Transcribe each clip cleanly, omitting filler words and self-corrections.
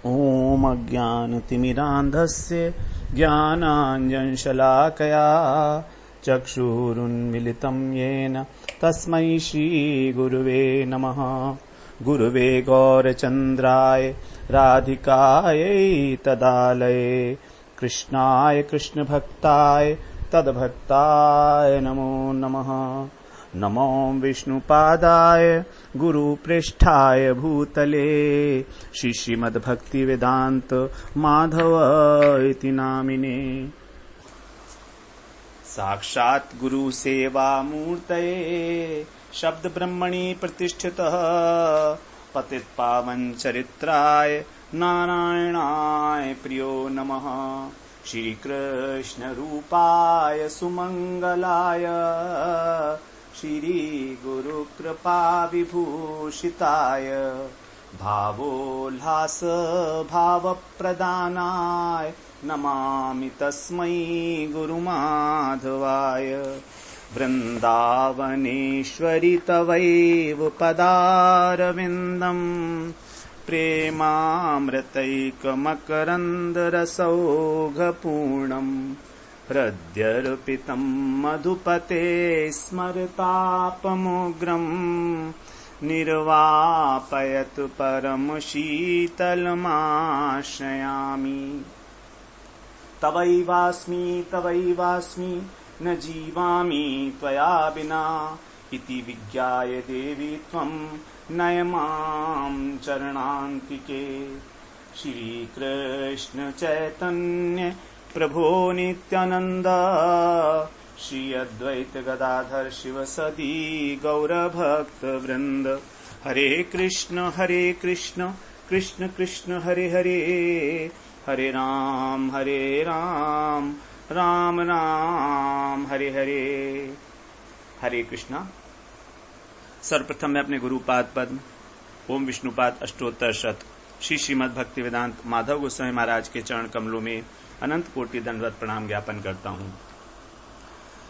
ॐ अज्ञानतिमिरान्धस्य ज्ञानाञ्जनशलाकया चक्षुरुन्मिलितं येन तस्मै श्रीगुरुवे नमः। गुरुवे गौरचन्द्राय राधिकायै तदालये कृष्णाय कृष्णभक्ताय तद्भक्ताय नमो नमः। नमो विष्णुपादाय गुरुपृष्ठाय भूतले श्री श्रीमद्भक्तिवेदान्त माधव इति नामिने। साक्षात् गुरु सेवा मूर्तये शब्द ब्रह्मणि प्रतिष्ठितः पतित पावन चरित्राय नारायणाय प्रियो नमः। श्री कृष्ण रूपाय सुमंगलाय श्री गुरु कृपा विभूषिताय भावोल्लास भाव प्रदानाय नमामि तस्मै गुरुमाधवाय। वृन्दावनेश्वरि तवैव पदारविन्दम् प्रेमामृतैकमकरन्दरसौघपूर्णम् हृद्यर्पितम् मधुपते स्मरतापमुग्रम् निर्वापयतु परमशीतलमाश्रयामि। तवैवास्मि न जीवामि त्वया विना इति विज्ञाय देवी त्वं नय मां चरणान्तिके। श्रीकृष्ण चैतन्य प्रभो नित्यानंद श्री अद्वैत गदाधर शिव सदी गौरभक्त वृंद। हरे कृष्ण कृष्ण कृष्ण हरे हरे हरे राम राम राम हरे हरे। हरे कृष्णा। सर्वप्रथम मैं अपने गुरुपाद पद्म ओम विष्णुपाद अष्टोत्तर शत श्री श्रीमद् भक्ति वेदांत माधव गोस्वामी महाराज के चरण कमलों में अनंत कोटि दंडवत प्रणाम ज्ञापन करता हूं।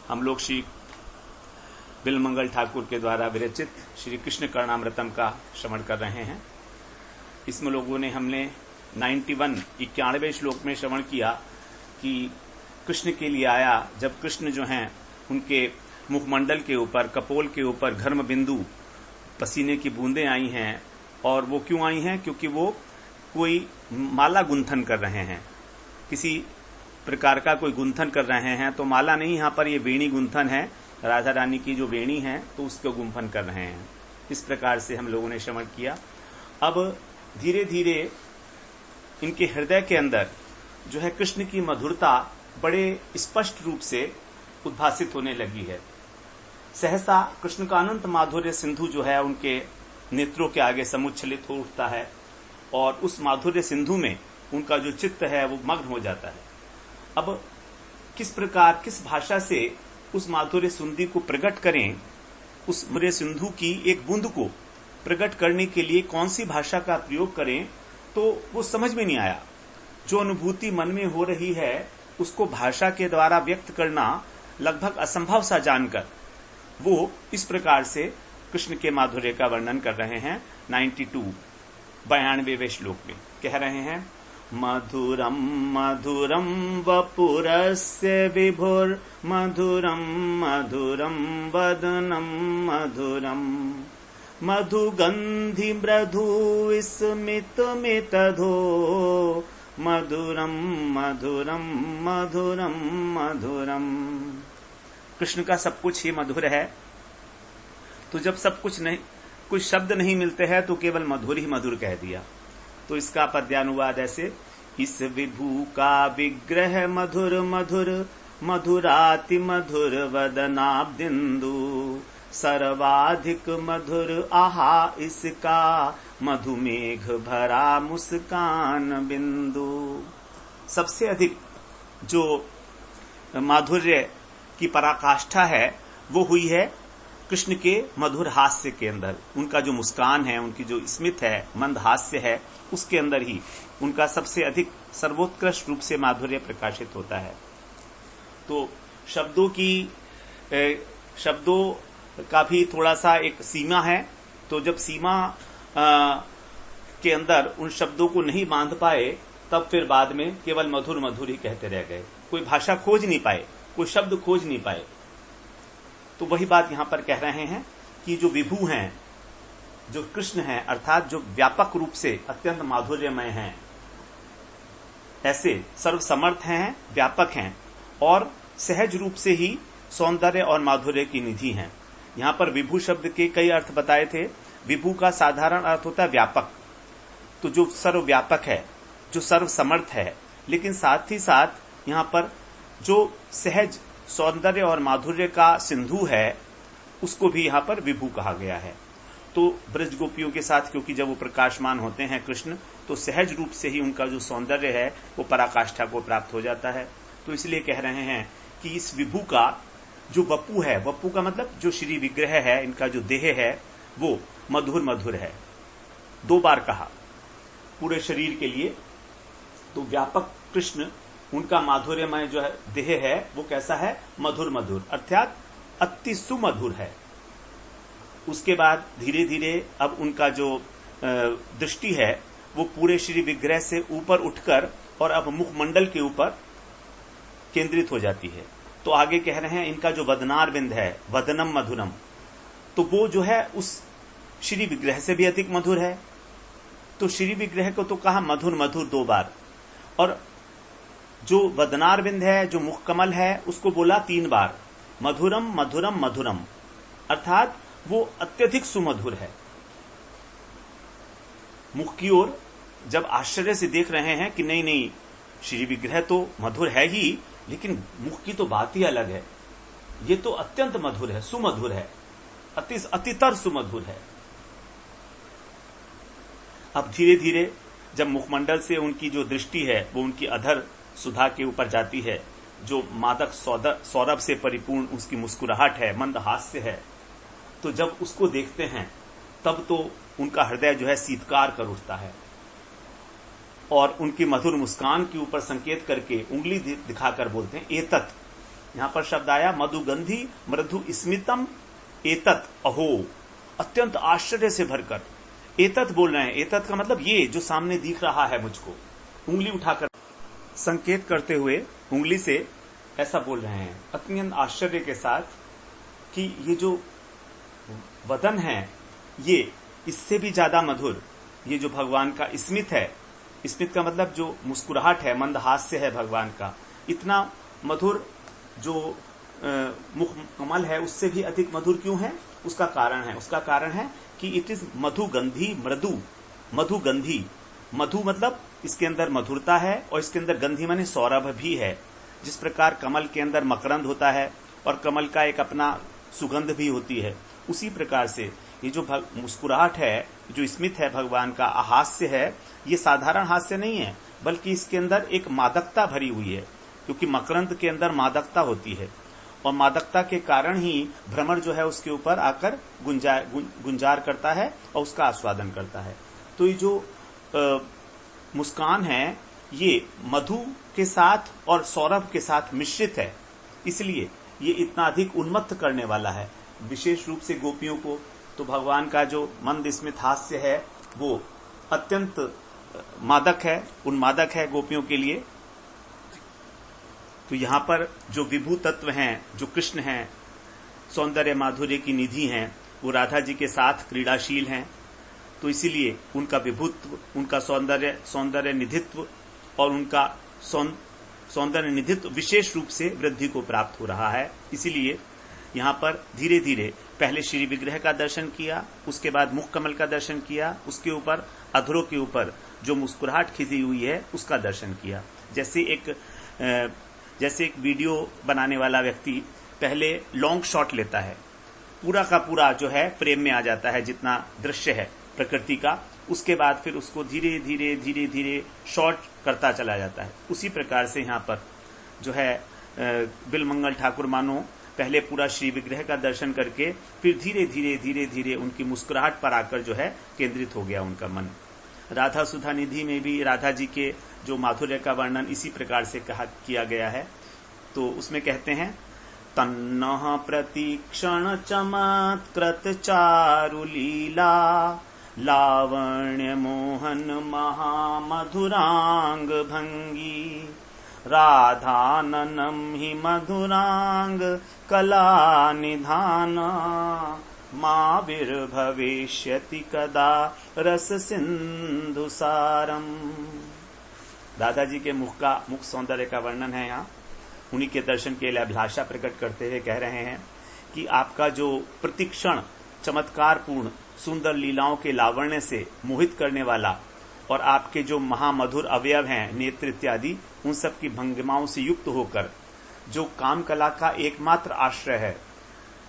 हम लोग श्री बिलमंगल ठाकुर के द्वारा विरचित श्री कृष्ण कर्णामृतम का श्रवण कर रहे हैं। इसमें लोगों ने हमने 91 श्लोक में श्रवण किया कि कृष्ण के लिए आया जब कृष्ण जो हैं उनके मुखमंडल के ऊपर कपोल के ऊपर घर्म बिंदु पसीने की बूंदें आई हैं। और वो क्यों आई हैं? क्योंकि वो कोई माला गुंथन कर रहे हैं, किसी प्रकार का कोई गुंथन कर रहे हैं। तो माला नहीं, यहाँ पर ये वेणी गुंथन है, राधा रानी की जो वेणी है तो उसको गुंफन कर रहे हैं। इस प्रकार से हम लोगों ने श्रवण किया। अब धीरे धीरे इनके हृदय के अंदर जो है कृष्ण की मधुरता बड़े स्पष्ट रूप से उद्भासित होने लगी है। सहसा कृष्ण का अनंत माधुर्य सिंधु जो है उनके नेत्रों के आगे समुच्छलित हो उठता है और उस माधुर्य सिंधु में उनका जो चित्त है वो मग्न हो जाता है। अब किस प्रकार किस भाषा से उस माधुर्य सिंधु को प्रकट करें, उस माधुर्य सिंधु की एक बूंद को प्रकट करने के लिए कौन सी भाषा का प्रयोग करें, तो वो समझ में नहीं आया। जो अनुभूति मन में हो रही है उसको भाषा के द्वारा व्यक्त करना लगभग असंभव सा जानकर वो इस प्रकार से कृष्ण के माधुर्य का वर्णन कर रहे हैं। 92वें श्लोक में कह रहे हैं, मधुरम मधुरम वपुरस्य विभुर मधुरम मधुरम वदनम मधुरम मधुगंधि मृदु स्मित मितधो मधुरम मधुरम मधुरम मधुरम। कृष्ण का सब कुछ ही मधुर है। तो जब सब कुछ नहीं, कुछ शब्द नहीं मिलते हैं तो केवल मधुर ही मधुर कह दिया। तो इसका पद्यानुवाद ऐसे, इस विभू का विग्रह मधुर मधुर मधुराति मधुर वदनाब्दिंदु सर्वाधिक मधुर आहा इसका मधुमेघ भरा मुस्कान बिंदु। सबसे अधिक जो माधुर्य की पराकाष्ठा है वो हुई है कृष्ण के मधुर हास्य के अंदर। उनका जो मुस्कान है, उनकी जो स्मित है, मंद हास्य है, उसके अंदर ही उनका सबसे अधिक सर्वोत्कृष्ट रूप से माधुर्य प्रकाशित होता है। तो शब्दों का भी थोड़ा सा एक सीमा है। तो जब सीमा के अंदर उन शब्दों को नहीं बांध पाए, तब फिर बाद में केवल मधुर मधुर ही कहते रह गए, कोई भाषा खोज नहीं पाए, कोई शब्द खोज नहीं पाए। तो वही बात यहां पर कह रहे हैं कि जो विभु हैं, जो कृष्ण हैं, अर्थात जो व्यापक रूप से अत्यंत माधुर्यमय हैं, ऐसे सर्वसमर्थ हैं, व्यापक हैं और सहज रूप से ही सौंदर्य और माधुर्य की निधि हैं। यहां पर विभु शब्द के कई अर्थ बताए थे। विभु का साधारण अर्थ होता है व्यापक, तो जो सर्वव्यापक है, जो सर्वसमर्थ है, लेकिन साथ ही साथ यहां पर जो सहज सौंदर्य और माधुर्य का सिंधु है, उसको भी यहां पर विभु कहा गया है। तो ब्रज गोपियों के साथ क्योंकि जब वो प्रकाशमान होते हैं कृष्ण, तो सहज रूप से ही उनका जो सौंदर्य है वो पराकाष्ठा को प्राप्त हो जाता है। तो इसलिए कह रहे हैं कि इस विभु का जो वपु है, वपु का मतलब जो श्री विग्रह है, इनका जो देह है वो मधुर मधुर है। 2 बार कहा पूरे शरीर के लिए। तो व्यापक कृष्ण, उनका माधुर्यमय जो है देह है वो कैसा है? मधुर मधुर, अर्थात अति सुमधुर है। उसके बाद धीरे धीरे अब उनका जो दृष्टि है वो पूरे श्री विग्रह से ऊपर उठकर और अब मुखमंडल के ऊपर केंद्रित हो जाती है। तो आगे कह रहे हैं इनका जो वदनार बिंद है, वदनम मधुरम, तो वो जो है उस श्री विग्रह से भी अधिक मधुर है। तो श्री विग्रह को तो कहा मधुर मधुर 2 बार, और जो वदनार बिंद है, जो मुख कमल है, उसको बोला 3 बार, मधुरम मधुरम मधुरम, अर्थात वो अत्यधिक सुमधुर है। मुख की ओर जब आश्चर्य से देख रहे हैं कि नहीं नहीं, श्री विग्रह तो मधुर है ही, लेकिन मुख की तो बात ही अलग है, ये तो अत्यंत मधुर है, सुमधुर है, अतितर सुमधुर है। अब धीरे धीरे जब मुखमंडल से उनकी जो दृष्टि है वो उनकी अधर सुधा के ऊपर जाती है, जो मादक सौरभ से परिपूर्ण उसकी मुस्कुराहट है, मंद हास्य है, तो जब उसको देखते हैं तब तो उनका हृदय जो है शीतकार कर उठता है, और उनकी मधुर मुस्कान के ऊपर संकेत करके उंगली दिखाकर बोलते हैं एतत्। यहां पर शब्द आया मधुगंधी मृदु स्मितम एतत् अहो, अत्यंत आश्चर्य से भरकर एतत् बोल रहे हैं। एतत् का मतलब ये जो सामने दिख रहा है मुझको, उंगली उठाकर संकेत करते हुए उंगली से ऐसा बोल रहे हैं अत्यंत आश्चर्य के साथ कि ये जो वदन है ये इससे भी ज्यादा मधुर, ये जो भगवान का स्मित है, स्मित का मतलब जो मुस्कुराहट है, मंद हास्य है भगवान का, इतना मधुर जो मुख कमल है उससे भी अधिक मधुर क्यों है? उसका कारण है कि इट इज मधुगंधी मृदु, मधुगंधी, मधु मतलब इसके अंदर मधुरता है और इसके अंदर गंधी माने सौरभ भी है। जिस प्रकार कमल के अंदर मकरंद होता है और कमल का एक अपना सुगंध भी होती है, उसी प्रकार से ये जो मुस्कुराहट है, जो स्मित है भगवान का, हास्य है, ये साधारण हास्य नहीं है, बल्कि इसके अंदर एक मादकता भरी हुई है, क्योंकि मकरंद के अंदर मादकता होती है और मादकता के कारण ही भ्रमर जो है उसके ऊपर आकर गुंजार करता है और उसका आस्वादन करता है। तो ये जो मुस्कान है ये मधु के साथ और सौरभ के साथ मिश्रित है, इसलिए ये इतना अधिक उन्मत्त करने वाला है। विशेष रूप से गोपियों को तो भगवान का जो मंद स्मित हास्य है वो अत्यंत मादक है, उन्मादक है गोपियों के लिए। तो यहां पर जो विभू तत्व हैं, जो कृष्ण हैं, सौंदर्य माधुर्य की निधि हैं, वो राधा जी के साथ क्रीड़ाशील हैं, तो इसीलिए उनका विभुत्व, उनका सौंदर्य निधित्व और उनका सौंदर्य निधित्व विशेष रूप से वृद्धि को प्राप्त हो रहा है। इसीलिए यहाँ पर धीरे धीरे पहले श्री विग्रह का दर्शन किया, उसके बाद मुख कमल का दर्शन किया, उसके ऊपर अधरों के ऊपर जो मुस्कुराहट खिंची हुई है उसका दर्शन किया। जैसे एक वीडियो बनाने वाला व्यक्ति पहले लॉन्ग शॉट लेता है, पूरा का पूरा जो है फ्रेम में आ जाता है जितना दृश्य है प्रकृति का, उसके बाद फिर उसको धीरे धीरे शॉर्ट करता चला जाता है। उसी प्रकार से यहाँ पर जो है बिलमंगल ठाकुर मानो पहले पूरा श्री विग्रह का दर्शन करके फिर धीरे धीरे उनकी मुस्कुराहट पर आकर जो है केंद्रित हो गया उनका मन। राधा सुधा निधि में भी राधा जी के जो माधुर्य का वर्णन इसी प्रकार से किया गया है। तो उसमें कहते हैं तन्नः प्रतीक्षण चमत्कृत चारु लीला लावण्य मोहन महामधुरांग भंगी राधाननम हि मधुरांग कला निधाना माविर्भविष्यति कदा रस सिंधु सारम। दादाजी के मुख सौंदर्य का वर्णन है यहाँ। उन्हीं के दर्शन के लिए अभिलाषा प्रकट करते हुए कह रहे हैं कि आपका जो प्रतिक्षण चमत्कारपूर्ण सुंदर लीलाओं के लावण्य से मोहित करने वाला और आपके जो महामधुर अवयव हैं नेत्र इत्यादि, उन सब की भंगिमाओं से युक्त होकर जो काम कला का एकमात्र आश्रय है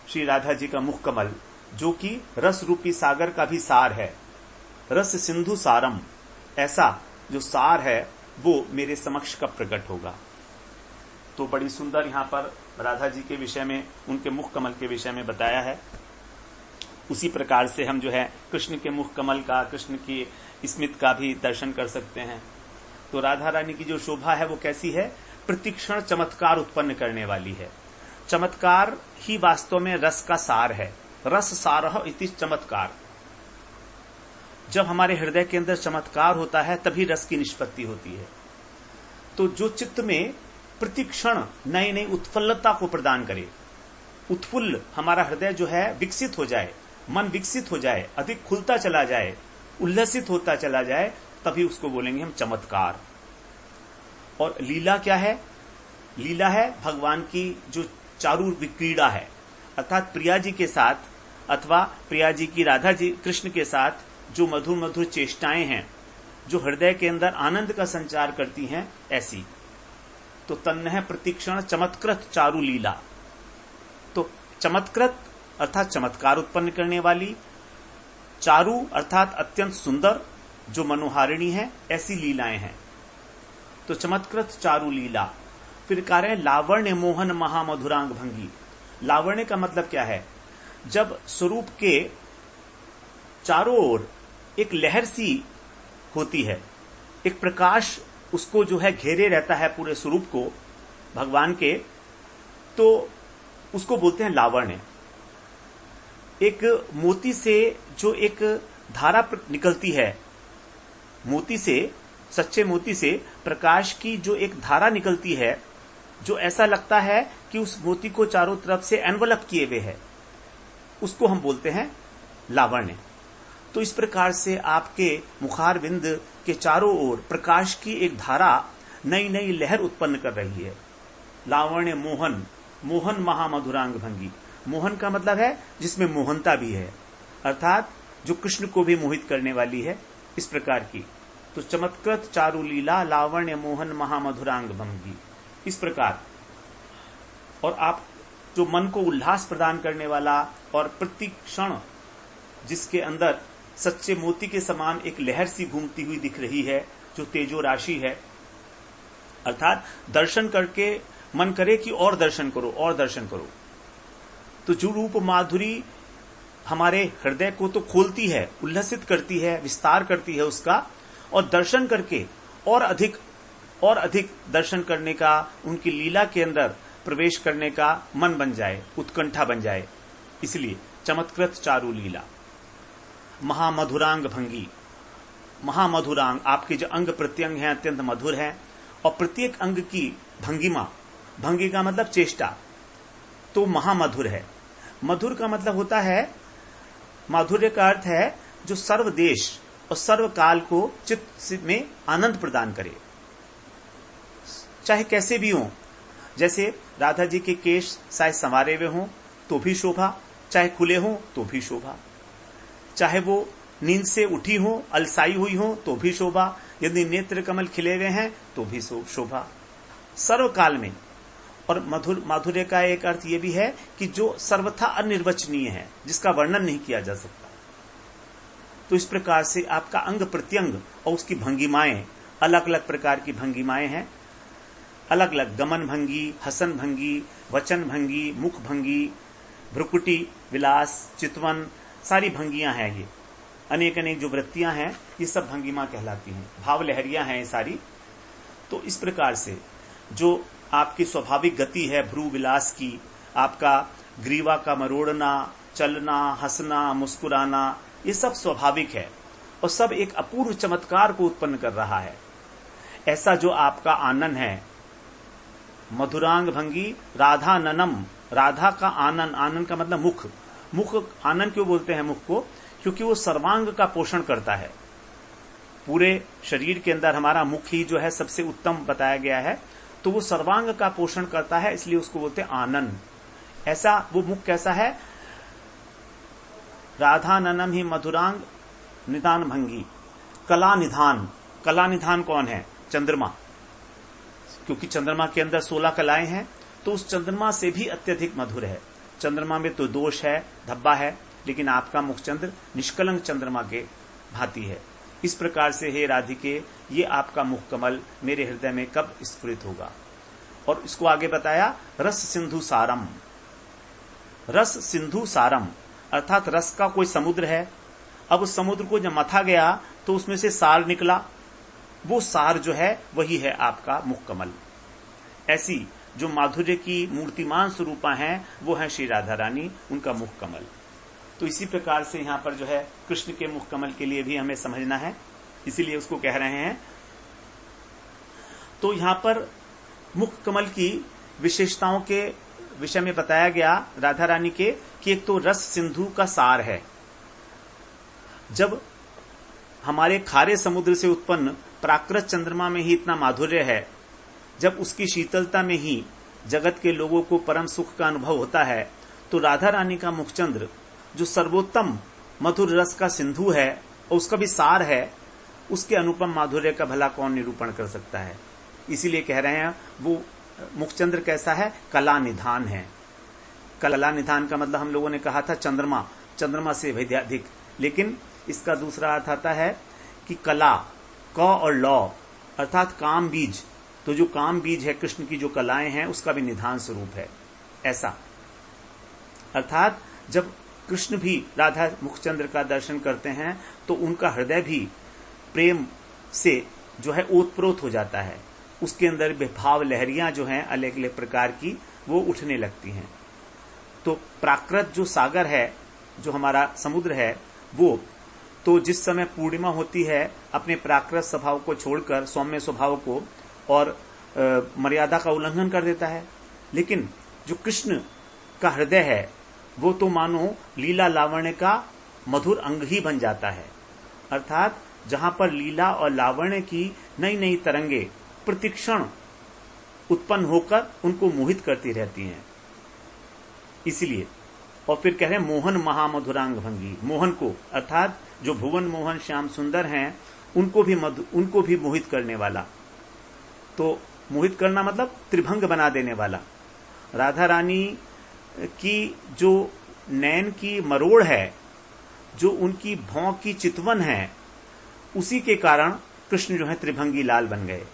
श्री राधा जी का मुख कमल, जो कि रस रूपी सागर का भी सार है, रस सिंधु सारम, ऐसा जो सार है वो मेरे समक्ष कब प्रकट होगा। तो बड़ी सुंदर यहाँ पर राधा जी के विषय में, उनके मुख कमल के विषय में बताया है। उसी प्रकार से हम जो है कृष्ण के मुख कमल का, कृष्ण की स्मित का भी दर्शन कर सकते हैं। तो राधा रानी की जो शोभा है वो कैसी है? प्रतिक्षण चमत्कार उत्पन्न करने वाली है। चमत्कार ही वास्तव में रस का सार है। रस सारः इति चमत्कार। जब हमारे हृदय के अंदर चमत्कार होता है तभी रस की निष्पत्ति होती है। तो जो चित्त में प्रतिक्षण नई नई उत्फुल्लता को प्रदान करे, उत्फुल्ल हमारा हृदय जो है विकसित हो जाए, मन विकसित हो जाए, अधिक खुलता चला जाए, उल्लसित होता चला जाए, तभी उसको बोलेंगे हम चमत्कार। और लीला क्या है? लीला है भगवान की जो चारु क्रीड़ा है, अर्थात प्रिया जी के साथ अथवा प्रिया जी की राधा जी कृष्ण के साथ जो मधुर मधुर चेष्टाएं हैं, जो हृदय के अंदर आनंद का संचार करती हैं, ऐसी। तो तन्नह प्रतिक्षण चमत्कृत चारु लीला। तो चमत्कृत अर्थात चमत्कार उत्पन्न करने वाली, चारु अर्थात अत्यंत सुंदर, जो मनोहारिणी है, ऐसी लीलाएं हैं। तो चमत्कृत चारु लीला। फिर कह रहे हैं लावण्य मोहन महामधुरांग भंगी। लावण्य का मतलब क्या है? जब स्वरूप के चारों ओर एक लहर सी होती है, एक प्रकाश उसको जो है घेरे रहता है पूरे स्वरूप को भगवान के, तो उसको बोलते हैं लावण्य। एक मोती से जो एक धारा निकलती है, मोती से, सच्चे मोती से प्रकाश की जो एक धारा निकलती है, जो ऐसा लगता है कि उस मोती को चारों तरफ से एनवलप किए हुए है, उसको हम बोलते हैं लावण्य। तो इस प्रकार से आपके मुखारविंद के चारों ओर प्रकाश की एक धारा नई नई लहर उत्पन्न कर रही है। लावण्य मोहन, मोहन महामधुरांग भंगी। मोहन का मतलब है जिसमें मोहनता भी है, अर्थात जो कृष्ण को भी मोहित करने वाली है, इस प्रकार की। तो चमत्कृत चारु लीला लावण्य मोहन महामधुरांग भंगी, इस प्रकार। और आप जो मन को उल्लास प्रदान करने वाला और प्रतिक्षण जिसके अंदर सच्चे मोती के समान एक लहर सी घूमती हुई दिख रही है, जो तेजो राशि है, अर्थात दर्शन करके मन करे कि और दर्शन करो, और दर्शन करो। तो जो रूप माधुरी हमारे हृदय को तो खोलती है, उल्लसित करती है, विस्तार करती है उसका, और दर्शन करके और अधिक दर्शन करने का, उनकी लीला के अंदर प्रवेश करने का मन बन जाए, उत्कंठा बन जाए। इसलिए चमत्कृत चारु लीला। महामधुरांग भंगी। महामधुरांग, आपके जो अंग प्रत्यंग हैं अत्यंत मधुर हैं, और प्रत्येक अंग की भंगिमा, भंगी का मतलब चेष्टा, तो महामधुर है। मधुर का मतलब होता है, माधुर्य का अर्थ है जो सर्वदेश और सर्वकाल को चित्त में आनंद प्रदान करे, चाहे कैसे भी हो। जैसे राधा जी के केश शायद संवारे हुए हों तो भी शोभा, चाहे खुले हों तो भी शोभा, चाहे वो नींद से उठी हो, अलसाई हुई हो तो भी शोभा, यदि नेत्र कमल खिले हुए हैं तो भी शोभा, सर्वकाल में। और माधुर्य का एक अर्थ यह भी है कि जो सर्वथा अनिर्वचनीय है, जिसका वर्णन नहीं किया जा सकता। तो इस प्रकार से आपका अंग प्रत्यंग और उसकी भंगिमाएं, अलग अलग प्रकार की भंगिमाएं हैं, अलग अलग गमन भंगी, हसन भंगी, वचन भंगी, मुख भंगी, भ्रुकुटी विलास, चितवन, सारी भंगियां हैं। ये अनेक अनेक जो वृत्तियां हैं, ये सब भंगिमा कहलाती हैं, भाव लहरियां हैं ये सारी। तो इस प्रकार से जो आपकी स्वाभाविक गति है भ्रू विलास की, आपका ग्रीवा का मरोड़ना, चलना, हंसना, मुस्कुराना, ये सब स्वाभाविक है और सब एक अपूर्व चमत्कार को उत्पन्न कर रहा है। ऐसा जो आपका आनन है, मधुरांग भंगी राधा ननम, राधा का आनन, आनन का मतलब मुख, मुख आनन क्यों बोलते हैं मुख को? क्योंकि वो सर्वांग का पोषण करता है। पूरे शरीर के अंदर हमारा मुख ही जो है सबसे उत्तम बताया गया है, तो वो सर्वांग का पोषण करता है, इसलिए उसको बोलते हैं आनन। ऐसा वो मुख कैसा है? राधा ननम ही मधुरांग निदान भंगी, कला निधान। कला निधान कौन है? चंद्रमा, क्योंकि चंद्रमा के अंदर 16 कलाएं हैं, तो उस चंद्रमा से भी अत्यधिक मधुर है। चंद्रमा में तो दोष है, धब्बा है, लेकिन आपका मुखचंद्र निष्कलंक चंद्रमा के भांति है। इस प्रकार से हे राधिके, ये आपका मुख कमल मेरे हृदय में कब स्फुरित होगा? और इसको आगे बताया रस सिंधु सारम। रस सिंधु सारम अर्थात रस का कोई समुद्र है। अब उस समुद्र को जब मथा गया तो उसमें से सार निकला, वो सार जो है वही है आपका मुख कमल। ऐसी जो माधुर्य की मूर्तिमान स्वरूपा हैं वो है श्री राधा रानी, उनका मुख कमल। तो इसी प्रकार से यहां पर जो है कृष्ण के मुख कमल के लिए भी हमें समझना है, इसीलिए उसको कह रहे हैं। तो यहां पर मुख कमल की विशेषताओं के विषय में बताया गया राधा रानी के कि एक तो रस सिंधु का सार है। जब हमारे खारे समुद्र से उत्पन्न प्राकृत चंद्रमा में ही इतना माधुर्य है, जब उसकी शीतलता में ही जगत के लोगों को परम सुख का अनुभव होता है, तो राधा रानी का मुखचंद्र जो सर्वोत्तम मधुर रस का सिंधु है और उसका भी सार है, उसके अनुपम माधुर्य का भला कौन निरूपण कर सकता है? इसीलिए कह रहे हैं वो मुखचंद्र कैसा है? कला निधान है। कला निधान का मतलब हम लोगों ने कहा था चंद्रमा, चंद्रमा से वैद्याधिक, लेकिन इसका दूसरा अर्थ आता है कि कला, क और लौ अर्थात काम बीज। तो जो काम बीज है कृष्ण की जो कलाएं हैं उसका भी निधान स्वरूप है। ऐसा अर्थात जब कृष्ण भी राधा मुखचंद्र का दर्शन करते हैं तो उनका हृदय भी प्रेम से जो है ओतप्रोत हो जाता है। उसके अंदर भाव लहरियां जो हैं अलग अलग प्रकार की वो उठने लगती हैं। तो प्राकृत जो सागर है, जो हमारा समुद्र है, वो तो जिस समय पूर्णिमा होती है अपने प्राकृत स्वभाव को छोड़कर सौम्य स्वभाव को और मर्यादा का उल्लंघन कर देता है। लेकिन जो कृष्ण का हृदय है वो तो मानो लीला लावण्य का मधुर अंग ही बन जाता है। अर्थात जहां पर लीला और लावण्य की नई नई तरंगे प्रतिक्षण उत्पन्न होकर उनको मोहित करती रहती हैं। इसलिए और फिर कह रहे हैं मोहन महामधुरांग भंगी, मोहन को अर्थात जो भुवन मोहन श्याम सुंदर हैं उनको भी मोहित करने वाला। तो मोहित करना मतलब त्रिभंग बना देने वाला। राधा रानी की जो नैन की मरोड़ है, जो उनकी भौं की चितवन है, उसी के कारण कृष्ण जो है त्रिभंगी लाल बन गए।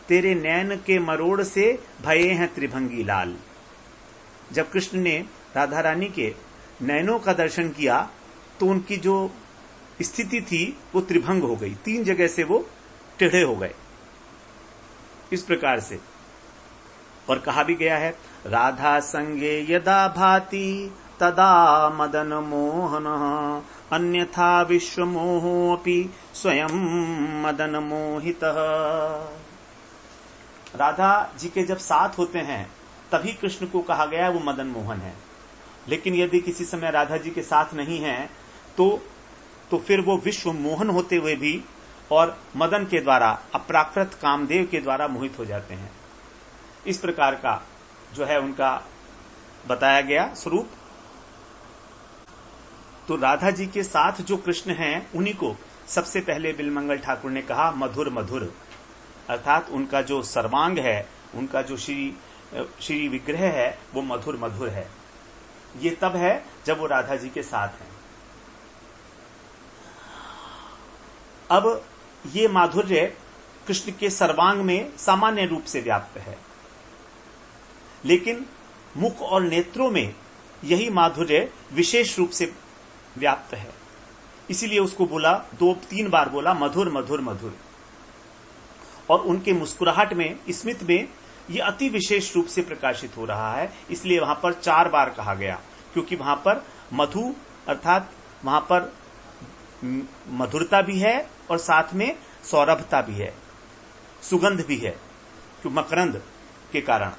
तेरे नैन के मरोड़ से भये हैं त्रिभंगी लाल। जब कृष्ण ने राधा रानी के नैनों का दर्शन किया तो उनकी जो स्थिति थी वो त्रिभंग हो गई, 3 जगह से वो टेढ़े हो गए। इस प्रकार से और कहा भी गया है राधा संगे यदा भाति तदा मदन मोहन अन्यथा विश्व मोहोपि स्वयं मदन मोहितः। राधा जी के जब साथ होते हैं तभी कृष्ण को कहा गया है वो मदन मोहन है। लेकिन यदि किसी समय राधा जी के साथ नहीं है तो फिर वो विश्व मोहन होते हुए भी और मदन के द्वारा अप्राकृत कामदेव के द्वारा मोहित हो जाते हैं। इस प्रकार का जो है उनका बताया गया स्वरूप। तो राधा जी के साथ जो कृष्ण हैं उन्हीं को सबसे पहले बिलमंगल ठाकुर ने कहा मधुर मधुर, अर्थात उनका जो सर्वांग है, उनका जो श्री विग्रह है वो मधुर मधुर है। ये तब है जब वो राधा जी के साथ हैं। अब ये माधुर्य कृष्ण के सर्वांग में सामान्य रूप से व्याप्त है, लेकिन मुख और नेत्रों में यही माधुर्य विशेष रूप से व्याप्त है। इसीलिए उसको बोला 2-3 बार बोला मधुर मधुर मधुर। और उनके मुस्कुराहट में, स्मित में ये अति विशेष रूप से प्रकाशित हो रहा है। इसलिए वहां पर 4 बार कहा गया, क्योंकि वहां पर मधु अर्थात वहां पर मधुरता भी है और साथ में सौरभता भी है, सुगंध भी है, क्यों मकरंद के कारण।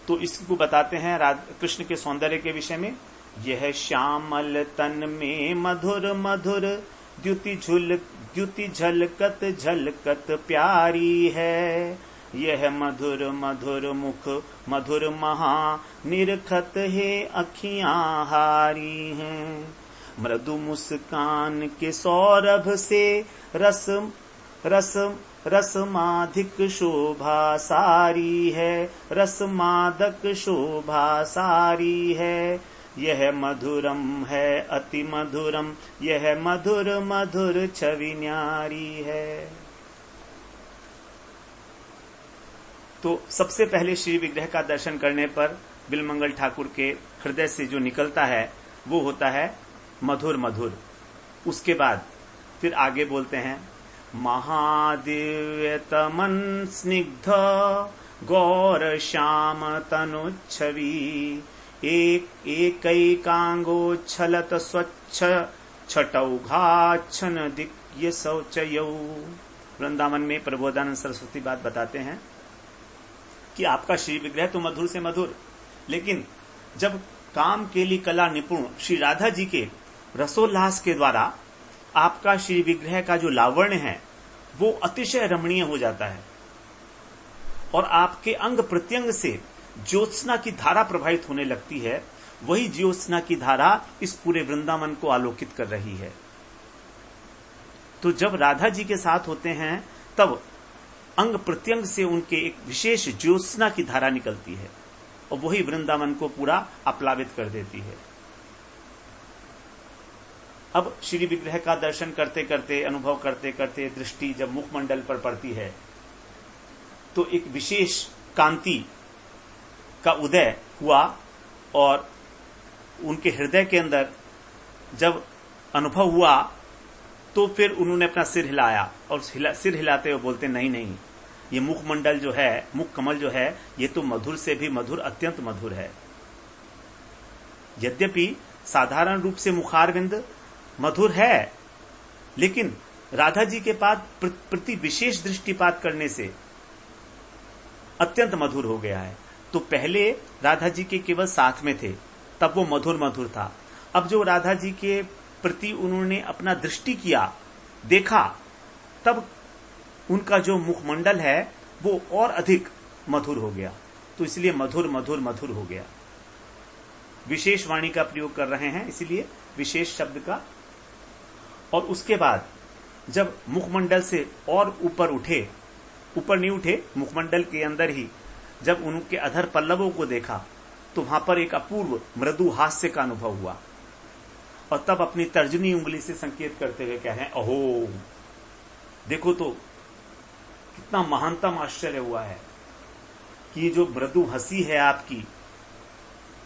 तो इसको बताते हैं कृष्ण के सौंदर्य के विषय में। यह श्यामल तन में मधुर मधुर द्युति झलकत झलकत प्यारी है। यह मधुर मधुर मुख मधुर महा निरखत है अखियां हारी हैं। मृदु मुस्कान के सौरभ से रस रस रसमाधिक शोभा सारी है, रसमादक शोभा सारी है। यह मधुरम है अति मधुरम, यह मधुर मधुर छवि न्यारी है। तो सबसे पहले श्री विग्रह का दर्शन करने पर बिलमंगल ठाकुर के हृदय से जो निकलता है वो होता है मधुर मधुर। उसके बाद फिर आगे बोलते हैं महादिव्य तमन स्निग्ध गौर श्याम तनुच्छवि एकैकांगो छलत स्वच्छ छटौघाच्छन दिव्य शौचयौ। वृंदावन में प्रबोधानंद सरस्वती बात बताते हैं कि आपका श्री विग्रह तो मधुर से मधुर, लेकिन जब काम के लिए कला निपुण श्री राधा जी के रसोल्लास के द्वारा आपका श्री विग्रह का जो लावण्य है वो अतिशय रमणीय हो जाता है और आपके अंग प्रत्यंग से ज्योत्सना की धारा प्रवाहित होने लगती है। वही ज्योत्सना की धारा इस पूरे वृंदावन को आलोकित कर रही है। तो जब राधा जी के साथ होते हैं तब अंग प्रत्यंग से उनके एक विशेष ज्योत्सना की धारा निकलती है और वही वृंदावन को पूरा आप्लावित कर देती है। अब श्री विग्रह का दर्शन करते करते, अनुभव करते करते दृष्टि जब मुखमंडल पर पड़ती है तो एक विशेष कांति का उदय हुआ और उनके हृदय के अंदर जब अनुभव हुआ तो फिर उन्होंने अपना सिर हिलाया और सिर हिलाते हुए बोलते नहीं नहीं, ये मुखमंडल जो है, मुख कमल जो है, ये तो मधुर से भी मधुर, अत्यंत मधुर है। यद्यपि साधारण रूप से मुखारविंद मधुर है, लेकिन राधा जी के पास प्रति विशेष दृष्टिपात करने से अत्यंत मधुर हो गया है। तो पहले राधा जी के केवल साथ में थे तब वो मधुर मधुर था। अब जो राधा जी के प्रति उन्होंने अपना दृष्टि किया, देखा, तब उनका जो मुखमंडल है वो और अधिक मधुर हो गया। तो इसलिए मधुर मधुर मधुर हो गया। विशेष वाणी का प्रयोग कर रहे हैं, इसलिए विशेष शब्द का। और उसके बाद जब मुखमंडल से और ऊपर उठे, ऊपर नहीं उठे, मुखमंडल के अंदर ही जब उनके अधर पल्लवों को देखा तो वहां पर एक अपूर्व मृदु हास्य का अनुभव हुआ और तब अपनी तर्जनी उंगली से संकेत करते हुए कह रहे हैं, अहो देखो तो कितना महानतम आश्चर्य हुआ है कि ये जो मृदु हंसी है आपकी,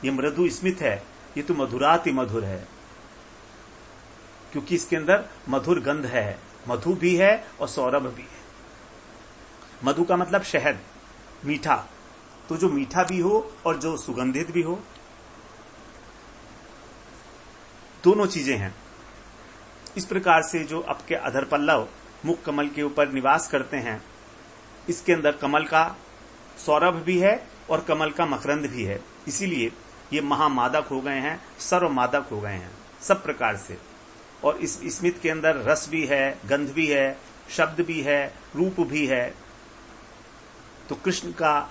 ये मृदु स्मित है, ये तो मधुराति मधुर है, क्योंकि इसके अंदर मधुर गंध है, मधु भी है और सौरभ भी है। मधु का मतलब शहद, मीठा, तो जो मीठा भी हो और जो सुगंधित भी हो, दोनों चीजें हैं। इस प्रकार से जो आपके अधर पल्लव मुख कमल के ऊपर निवास करते हैं, इसके अंदर कमल का सौरभ भी है और कमल का मकरंद भी है। इसीलिए ये महामादक हो गए हैं, सर्वमादक हो गए हैं सब प्रकार से। और इस स्मित के अंदर रस भी है, गंध भी है, शब्द भी है, रूप भी है। तो कृष्ण का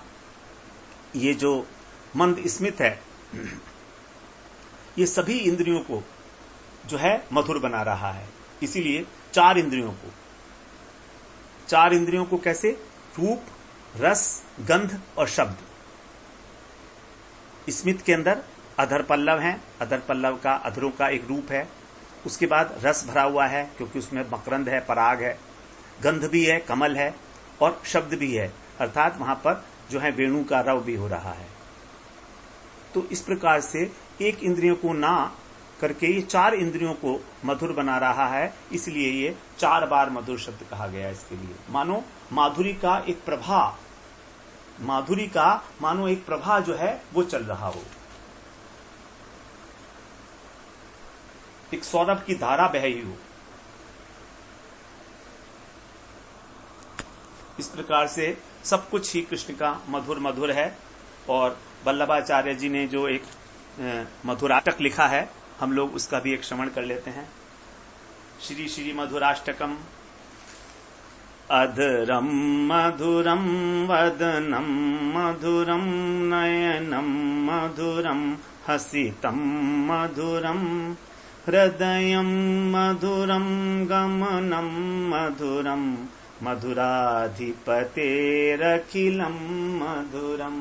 ये जो मंद स्मित है, ये सभी इंद्रियों को जो है मधुर बना रहा है। इसीलिए चार इंद्रियों को कैसे? रूप, रस, गंध और शब्द। स्मित के अंदर अधर पल्लव है, अधर पल्लव का अधरों का एक रूप है। उसके बाद रस भरा हुआ है क्योंकि उसमें मकरंद है, पराग है, गंध भी है, कमल है और शब्द भी है, अर्थात वहां पर जो है वेणु का रव भी हो रहा है। तो इस प्रकार से एक इंद्रियों को ना करके ये चार इंद्रियों को मधुर बना रहा है, इसलिए ये 4 बार मधुर शब्द कहा गया इसके लिए। मानो माधुरी का एक प्रभा जो है वो चल रहा हो। एक सौरभ की धारा बह रही हो। इस प्रकार से सब कुछ ही कृष्ण का मधुर मधुर है। और वल्लभाचार्य जी ने जो एक मधुराष्टक लिखा है, हम लोग उसका भी एक श्रवण कर लेते हैं। श्री श्री मधुराष्टकम। अधरम मधुरम वदनम मधुरम नयनम मधुरम हसितम मधुरम हृदयम मधुरम गमनम मधुरम मधुराधिपतेरखिलम मधुरम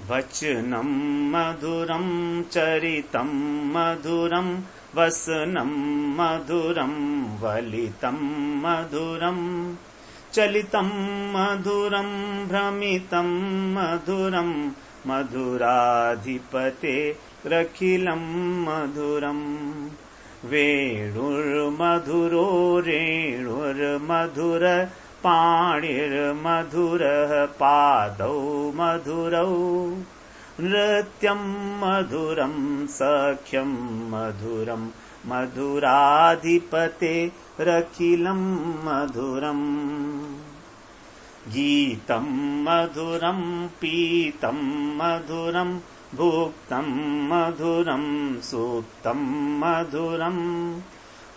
वचनम मधुरम चरितम मधुरम वसनम मधुरम वलितम मधुरम चलितम मधुरम भ्रमितम मधुरम मधुराधिपतेरखिलम मधुरम वेणुर्मधुरो रेणुर्मधुर पाणिर्मधुरः पादौ मधुरौ नृत्यं मधुरं सख्यं मधुरं मधुराधिपतेरखिलं मधुरम् गीतं मधुरं पीतं मधुरं भुक्तं मधुरं सुप्तं मधुरं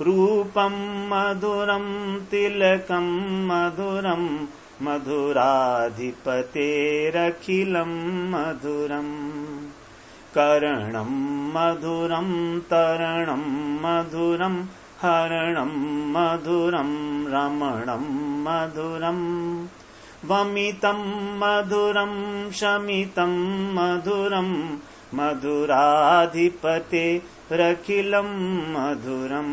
रूपं मधुरं तिलकं मधुरं मधुराधिपतेरखिलं मधुरं करणं मधुरं तरणं मधुरं हरणं मधुरं रमणं मधुरं वमितं मधुरं शमितं मधुरं मधुराधिपतेरखिलं मधुरं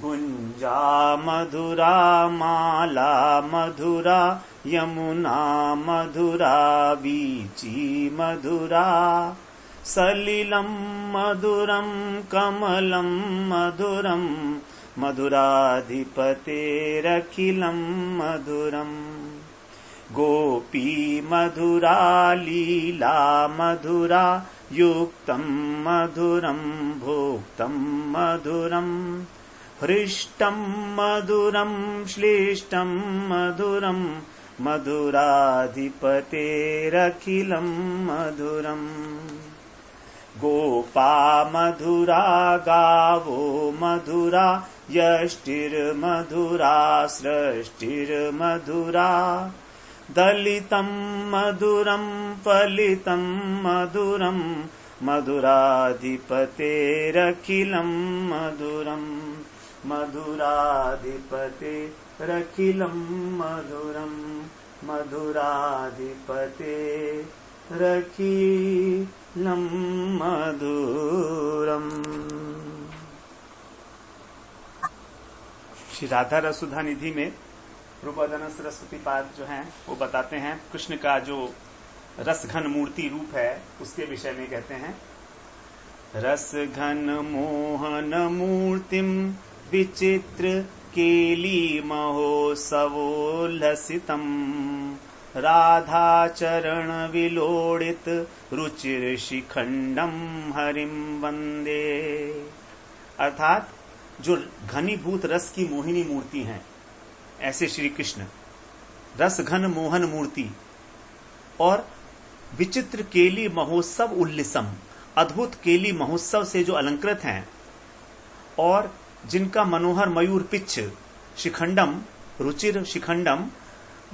गुञ्जा मधुरा माला मधुरा यमुना मधुरा वीची मधुरा सलिलं मधुरं कमलं मधुरं मधुराधिपतेरखिलं मधुरम् गोपी मधुरा लीला मधुरा युक्तं मधुरं भोक्तं मधुरं हृष्टं मधुरं श्लिष्टं मधुरं मधुराधिपतेरखिलं मधुरम् गोपा मधुरा गावो मधुरा यष्टिर्मधुरा सृष्टिर्मधुरा दलितं मधुरं फलितं मधुरं मधुराधिपतेरखिलं मधुरं मधुराधिपतेरखिलं मधुरं मधुराधिपतेरखिलं मधुरम्। श्री राधा रसुधा निधि में रूपधन सरस्वती पाद जो हैं वो बताते हैं कृष्ण का जो रसघन मूर्ति रूप है उसके विषय में कहते हैं रसघन मोहन मूर्तिम विचित्र केली महोत्सवोल्लसितम राधाचरण विलोड़ित रुचिर शिखंडम हरिम वंदे। अर्थात जो घनीभूत रस की मोहिनी मूर्ति हैं ऐसे श्री कृष्ण रस घन मोहन मूर्ति और विचित्र केली महोत्सव उल्लिसम अद्भुत केली महोत्सव से जो अलंकृत हैं और जिनका मनोहर मयूर पिच्छ शिखंडम रुचिर शिखंडम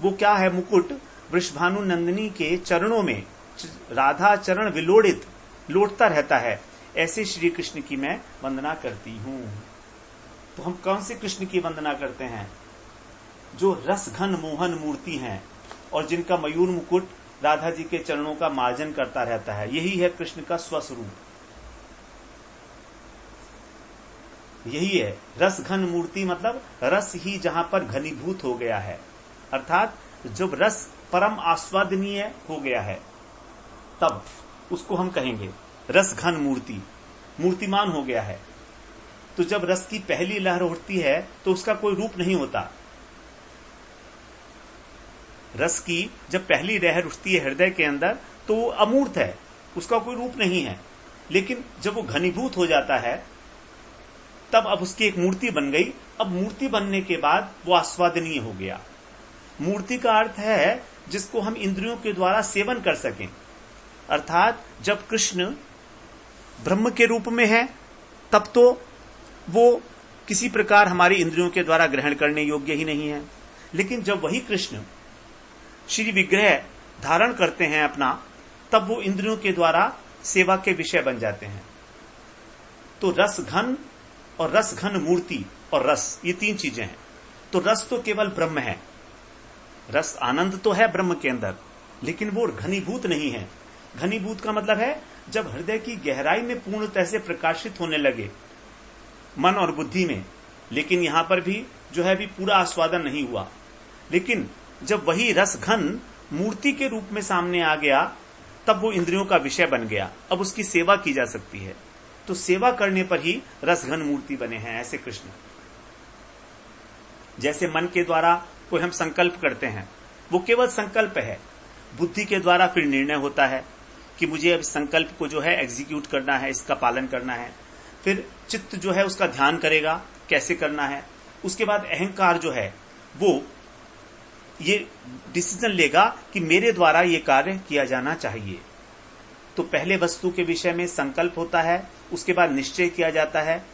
वो क्या है मुकुट वृषभानु नंदिनी के चरणों में राधा चरण विलोड़ित लौटता रहता है ऐसे श्री कृष्ण की मैं वंदना करती हूं। तो हम कौन से कृष्ण की वंदना करते हैं? जो रस घन मोहन मूर्ति हैं और जिनका मयूर मुकुट राधा जी के चरणों का मार्जन करता रहता है। यही है कृष्ण का स्वस्वरूप, यही है रस घन मूर्ति। मतलब रस ही जहां पर घनीभूत हो गया है, अर्थात जब रस परम आस्वादनीय हो गया है तब उसको हम कहेंगे रस घन मूर्ति, मूर्तिमान हो गया है। तो जब रस की पहली लहर उठती है तो उसका कोई रूप नहीं होता। रस की जब पहली लहर उठती है हृदय के अंदर तो वो अमूर्त है, उसका कोई रूप नहीं है। लेकिन जब वो घनीभूत हो जाता है तब अब उसकी एक मूर्ति बन गई। अब मूर्ति बनने के बाद वो आस्वादनीय हो गया। मूर्ति का अर्थ है जिसको हम इंद्रियों के द्वारा सेवन कर सकें, अर्थात जब कृष्ण ब्रह्म के रूप में है तब तो वो किसी प्रकार हमारी इंद्रियों के द्वारा ग्रहण करने योग्य ही नहीं है, लेकिन जब वही कृष्ण श्री विग्रह धारण करते हैं अपना, तब वो इंद्रियों के द्वारा सेवा के विषय बन जाते हैं। तो रस घन और रस घन मूर्ति और रस, ये तीन चीजें हैं। तो रस तो केवल ब्रह्म है, रस आनंद तो है ब्रह्म के अंदर, लेकिन वो घनीभूत नहीं है। घनीभूत का मतलब है जब हृदय की गहराई में पूर्णतः से प्रकाशित होने लगे मन और बुद्धि में, लेकिन यहां पर भी जो है भी पूरा आस्वादन नहीं हुआ। लेकिन जब वही रस घन मूर्ति के रूप में सामने आ गया तब वो इंद्रियों का विषय बन गया, अब उसकी सेवा की जा सकती है। तो सेवा करने पर ही रसघन मूर्ति बने हैं ऐसे कृष्ण। जैसे मन के द्वारा कोई हम संकल्प करते हैं, वो केवल संकल्प है, बुद्धि के द्वारा फिर निर्णय होता है कि मुझे अब संकल्प को जो है एग्जीक्यूट करना है, इसका पालन करना है। फिर चित्त जो है उसका ध्यान करेगा कैसे करना है। उसके बाद अहंकार जो है वो ये डिसीजन लेगा कि मेरे द्वारा ये कार्य किया जाना चाहिए। तो पहले वस्तु के विषय में संकल्प होता है, उसके बाद निश्चय किया जाता है,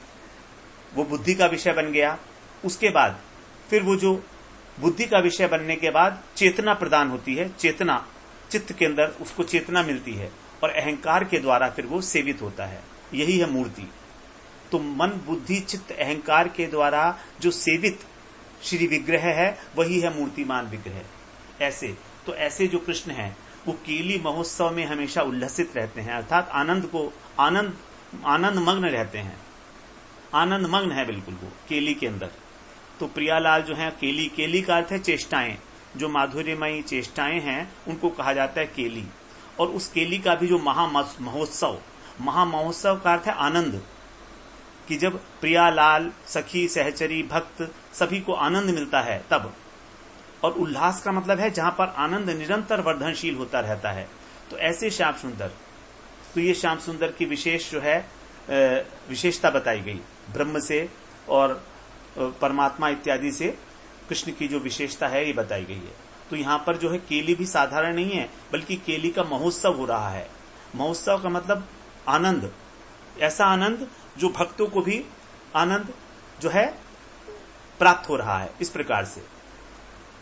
वो बुद्धि का विषय बन गया। उसके बाद फिर वो जो बुद्धि का विषय बनने के बाद चेतना प्रदान होती है, चेतना चित्त के अंदर उसको चेतना मिलती है और अहंकार के द्वारा फिर वो सेवित होता है। यही है मूर्ति। तो मन बुद्धि चित्त अहंकार के द्वारा जो सेवित श्री विग्रह है वही है मूर्तिमान विग्रह। ऐसे तो ऐसे जो कृष्ण हैं वो केली महोत्सव में हमेशा उल्लसित रहते हैं, अर्थात आनंद मग्न रहते हैं, आनंद मग्न है बिल्कुल वो केली के अंदर। तो प्रियालाल जो है केली का अर्थ है चेष्टाएं, जो माधुर्यमयी चेष्टाएं हैं उनको कहा जाता है केली। और उस केली का भी जो महामहोत्सव का अर्थ है आनंद, कि जब प्रियालाल सखी सहचरी भक्त सभी को आनंद मिलता है तब। और उल्लास का मतलब है जहां पर आनंद निरंतर वर्धनशील होता रहता है। तो ऐसे श्याम सुंदर, तो ये श्याम सुंदर की विशेष जो है विशेषता बताई गई, ब्रह्म से और परमात्मा इत्यादि से कृष्ण की जो विशेषता है ये बताई गई है। तो यहां पर जो है केली भी साधारण नहीं है, बल्कि केली का महोत्सव हो रहा है। महोत्सव का मतलब आनंद, ऐसा आनंद जो भक्तों को भी आनंद जो है प्राप्त हो रहा है इस प्रकार से।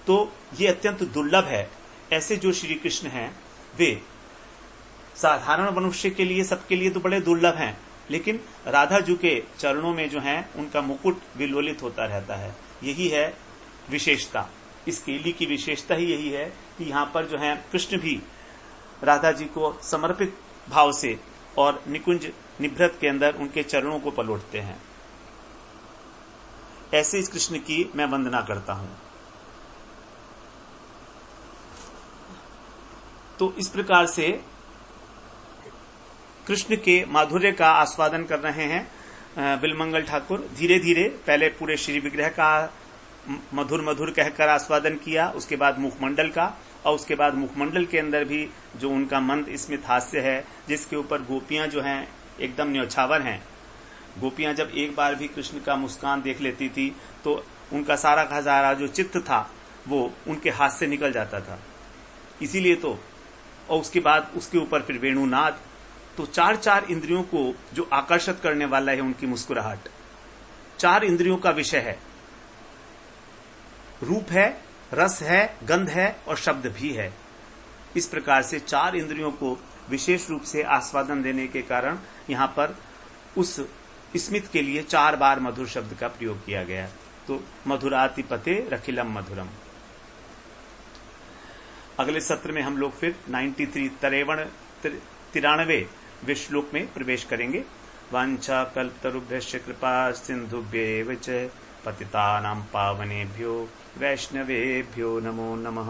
तो ये अत्यंत दुर्लभ है। ऐसे जो श्री कृष्ण हैं वे साधारण मनुष्य के लिए, सबके लिए तो बड़े दुर्लभ हैं, लेकिन राधा जी के चरणों में जो है उनका मुकुट विलोलित होता रहता है। यही है विशेषता, इस केली की विशेषता ही यही है कि यहां पर जो है कृष्ण भी राधा जी को समर्पित भाव से और निकुंज निभृत के अंदर उनके चरणों को पलोटते हैं। ऐसे इस कृष्ण की मैं वंदना करता हूं। तो इस प्रकार से कृष्ण के माधुर्य का आस्वादन कर रहे हैं बिलमंगल ठाकुर। धीरे धीरे पहले पूरे श्री विग्रह का मधुर मधुर कहकर आस्वादन किया, उसके बाद मुखमंडल का, और उसके बाद मुखमंडल के अंदर भी जो उनका मंद स्मित हास्य है, जिसके ऊपर गोपियां जो हैं एकदम न्यौछावर हैं। गोपियां जब एक बार भी कृष्ण का मुस्कान देख लेती थी तो उनका सारा का सारा जो चित्त था वो उनके हाथ से निकल जाता था। इसीलिए तो, और उसके बाद उसके ऊपर फिर वेणुनाद। तो चार इंद्रियों को जो आकर्षित करने वाला है उनकी मुस्कुराहट, 4 इंद्रियों का विषय है। रूप है, रस है, गंध है और शब्द भी है। इस प्रकार से 4 इंद्रियों को विशेष रूप से आस्वादन देने के कारण यहां पर उस स्मित के लिए 4 बार मधुर शब्द का प्रयोग किया गया। तो मधुराति पते रखिलम मधुरम। अगले सत्र में हम लोग फिर 93 श्लोक में प्रवेश करेंगे। वांछा कल्पतरुभ्यश्च कृपा सिंधुभ्येव च पतितानां पावनेभ्यो वैष्णवेभ्यो नमो नमः।